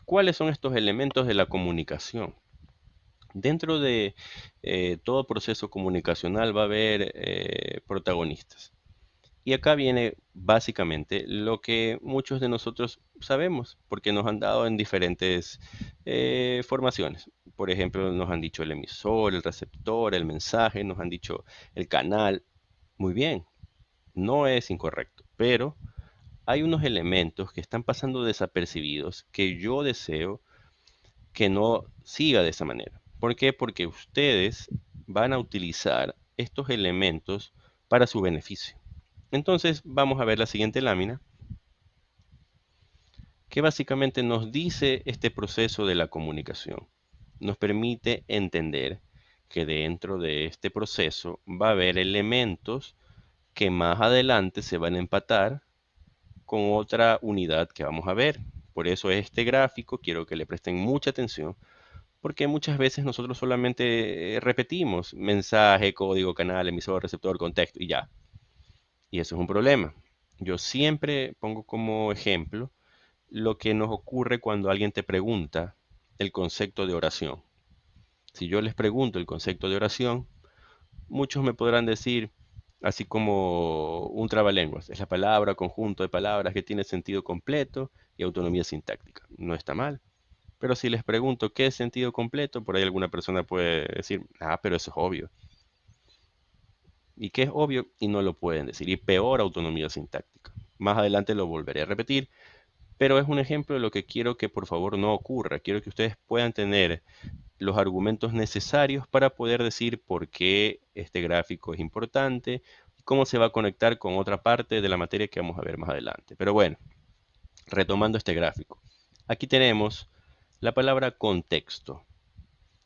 ¿Cuáles son estos elementos de la comunicación? Dentro de todo proceso comunicacional va a haber protagonistas. Y acá viene básicamente lo que muchos de nosotros sabemos, porque nos han dado en diferentes formaciones. Por ejemplo, nos han dicho el emisor, el receptor, el mensaje, nos han dicho el canal. Muy bien, no es incorrecto, pero hay unos elementos que están pasando desapercibidos que yo deseo que no siga de esa manera. ¿Por qué? Porque ustedes van a utilizar estos elementos para su beneficio. Entonces vamos a ver la siguiente lámina, que básicamente nos dice este proceso de la comunicación. Nos permite entender que dentro de este proceso va a haber elementos que más adelante se van a empatar con otra unidad que vamos a ver. Por eso este gráfico quiero que le presten mucha atención, porque muchas veces nosotros solamente repetimos mensaje, código, canal, emisor, receptor, contexto y ya. Y eso es un problema. Yo siempre pongo como ejemplo lo que nos ocurre cuando alguien te pregunta el concepto de oración. Si yo les pregunto el concepto de oración, muchos me podrán decir, así como un trabalenguas, es la palabra, conjunto de palabras que tiene sentido completo y autonomía sintáctica. No está mal. Pero si les pregunto qué es sentido completo, por ahí alguna persona puede decir, pero eso es obvio. ¿Y qué es obvio? Y no lo pueden decir. Y peor autonomía sintáctica. Más adelante lo volveré a repetir, pero es un ejemplo de lo que quiero que por favor no ocurra. Quiero que ustedes puedan tener los argumentos necesarios para poder decir por qué este gráfico es importante y cómo se va a conectar con otra parte de la materia que vamos a ver más adelante. Pero bueno, retomando este gráfico. Aquí tenemos la palabra contexto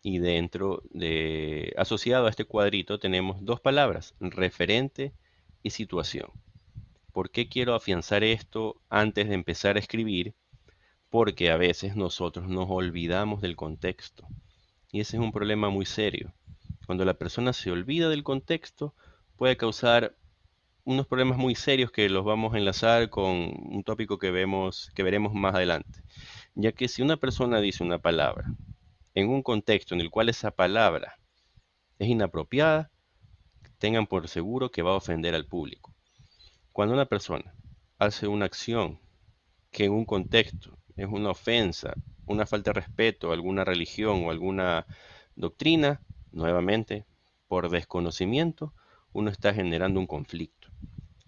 y asociado a este cuadrito tenemos dos palabras, referente y situación. ¿Por qué quiero afianzar esto antes de empezar a escribir? Porque a veces nosotros nos olvidamos del contexto. Y ese es un problema muy serio. Cuando la persona se olvida del contexto, puede causar unos problemas muy serios que los vamos a enlazar con un tópico que veremos más adelante. Ya que si una persona dice una palabra en un contexto en el cual esa palabra es inapropiada, tengan por seguro que va a ofender al público. Cuando una persona hace una acción que en un contexto es una ofensa, una falta de respeto a alguna religión o alguna doctrina, nuevamente, por desconocimiento, uno está generando un conflicto.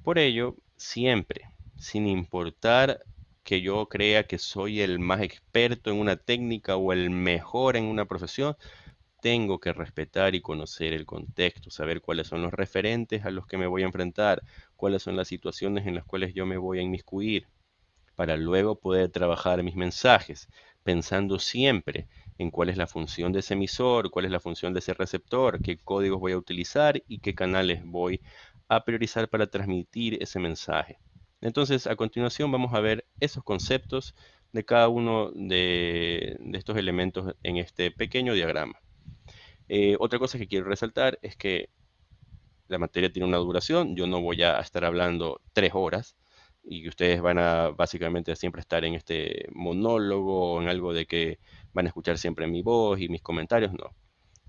Por ello, siempre, sin importar que yo crea que soy el más experto en una técnica o el mejor en una profesión, tengo que respetar y conocer el contexto, saber cuáles son los referentes a los que me voy a enfrentar, cuáles son las situaciones en las cuales yo me voy a inmiscuir, para luego poder trabajar mis mensajes, pensando siempre en cuál es la función de ese emisor, cuál es la función de ese receptor, qué códigos voy a utilizar y qué canales voy a priorizar para transmitir ese mensaje. Entonces, a continuación vamos a ver esos conceptos de cada uno de estos elementos en este pequeño diagrama. Otra cosa que quiero resaltar es que la materia tiene una duración, yo no voy a estar hablando 3 horas y que ustedes van a básicamente siempre estar en este monólogo o en algo de que van a escuchar siempre mi voz y mis comentarios, no.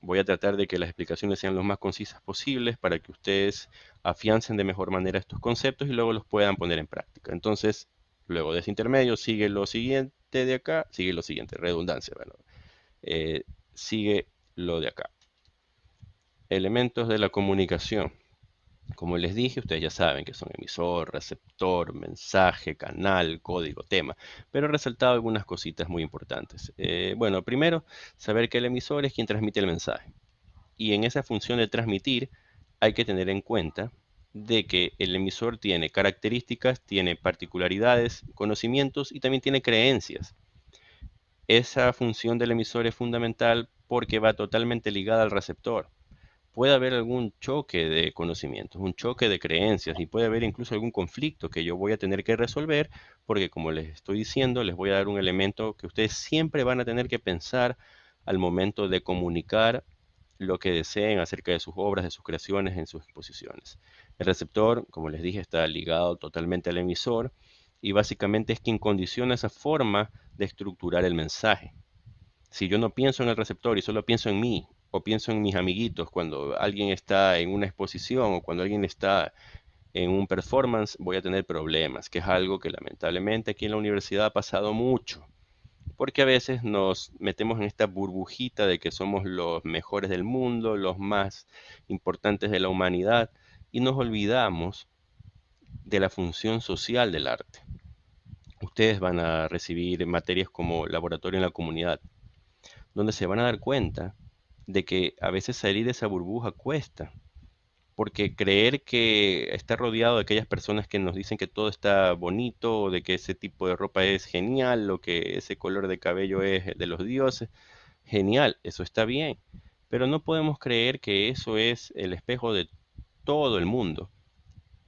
Voy a tratar de que las explicaciones sean lo más concisas posibles para que ustedes afiancen de mejor manera estos conceptos y luego los puedan poner en práctica. Entonces, luego de ese intermedio, sigue lo siguiente de acá, sigue lo siguiente, redundancia, bueno, sigue lo de acá. Elementos de la comunicación. Como les dije, ustedes ya saben que son emisor, receptor, mensaje, canal, código, tema, pero he resaltado algunas cositas muy importantes. Bueno, primero, saber que el emisor es quien transmite el mensaje. Y en esa función de transmitir hay que tener en cuenta de que el emisor tiene características, tiene particularidades, conocimientos y también tiene creencias. Esa función del emisor es fundamental porque va totalmente ligada al receptor. Puede haber algún choque de conocimientos, un choque de creencias y puede haber incluso algún conflicto que yo voy a tener que resolver porque como les estoy diciendo, les voy a dar un elemento que ustedes siempre van a tener que pensar al momento de comunicar lo que deseen acerca de sus obras, de sus creaciones, en sus exposiciones. El receptor, como les dije, está ligado totalmente al emisor y básicamente es quien condiciona esa forma de estructurar el mensaje. Si yo no pienso en el receptor y solo pienso en mí, o pienso en mis amiguitos cuando alguien está en una exposición o cuando alguien está en un performance, voy a tener problemas, que es algo que lamentablemente aquí en la universidad ha pasado mucho, porque a veces nos metemos en esta burbujita de que somos los mejores del mundo, los más importantes de la humanidad, y nos olvidamos de la función social del arte. Ustedes van a recibir materias como laboratorio en la comunidad, donde se van a dar cuenta de que a veces salir de esa burbuja cuesta, porque creer que está rodeado de aquellas personas que nos dicen que todo está bonito, o de que ese tipo de ropa es genial, o que ese color de cabello es de los dioses, genial, eso está bien, pero no podemos creer que eso es el espejo de todo el mundo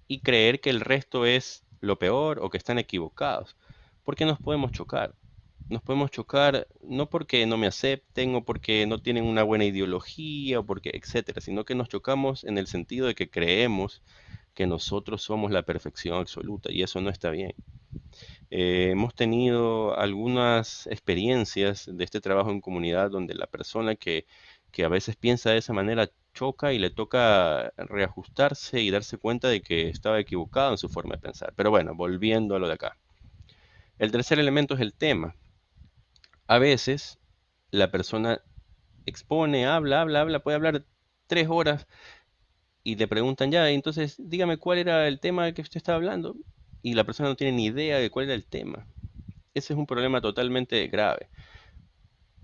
y creer que el resto es lo peor o que están equivocados, porque nos podemos chocar. Nos podemos chocar no porque no me acepten o porque no tienen una buena ideología o porque etcétera, sino que nos chocamos en el sentido de que creemos que nosotros somos la perfección absoluta y eso no está bien. Hemos tenido algunas experiencias de este trabajo en comunidad donde la persona que a veces piensa de esa manera choca y le toca reajustarse y darse cuenta de que estaba equivocado en su forma de pensar. Pero bueno, volviendo a lo de acá. El tercer elemento es el tema. A veces la persona expone, habla, puede hablar 3 horas y le preguntan ya, entonces dígame cuál era el tema que usted estaba hablando y la persona no tiene ni idea de cuál era el tema. Ese es un problema totalmente grave,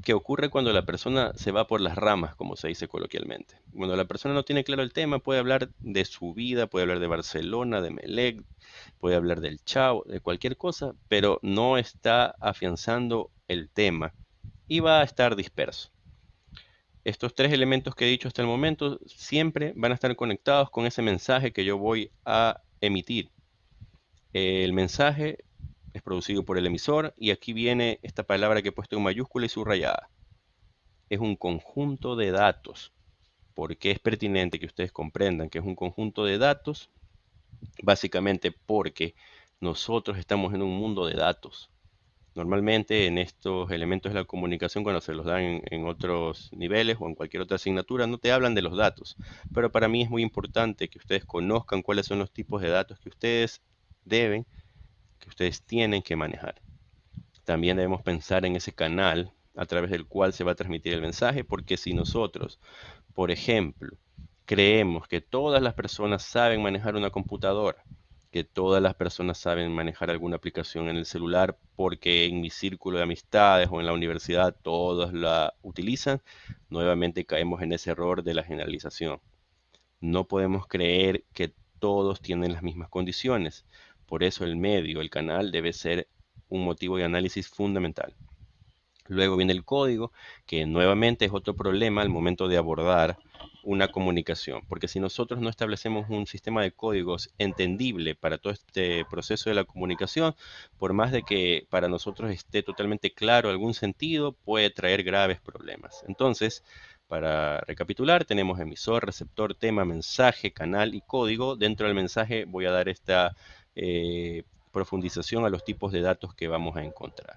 que ocurre cuando la persona se va por las ramas, como se dice coloquialmente. Cuando la persona no tiene claro el tema, puede hablar de su vida, puede hablar de Barcelona, de Melec, puede hablar del Chavo, de cualquier cosa, pero no está afianzando el tema y va a estar disperso. Estos tres elementos que he dicho hasta el momento siempre van a estar conectados con ese mensaje que yo voy a emitir. El mensaje es producido por el emisor y aquí viene esta palabra que he puesto en mayúscula y subrayada. Es un conjunto de datos. ¿Por qué es pertinente que ustedes comprendan que es un conjunto de datos? Básicamente porque nosotros estamos en un mundo de datos. Normalmente en estos elementos de la comunicación, cuando se los dan en otros niveles o en cualquier otra asignatura, no te hablan de los datos. Pero para mí es muy importante que ustedes conozcan cuáles son los tipos de datos que ustedes deben, que ustedes tienen que manejar. También debemos pensar en ese canal a través del cual se va a transmitir el mensaje, porque si nosotros, por ejemplo, creemos que todas las personas saben manejar una computadora, que todas las personas saben manejar alguna aplicación en el celular, porque en mi círculo de amistades o en la universidad todos la utilizan, nuevamente caemos en ese error de la generalización. No podemos creer que todos tienen las mismas condiciones. Por eso el medio, el canal, debe ser un motivo de análisis fundamental. Luego viene el código, que nuevamente es otro problema al momento de abordar una comunicación, porque si nosotros no establecemos un sistema de códigos entendible para todo este proceso de la comunicación, por más de que para nosotros esté totalmente claro algún sentido, puede traer graves problemas. Entonces, para recapitular, tenemos emisor, receptor, tema, mensaje, canal y código. Dentro del mensaje voy a dar esta profundización a los tipos de datos que vamos a encontrar.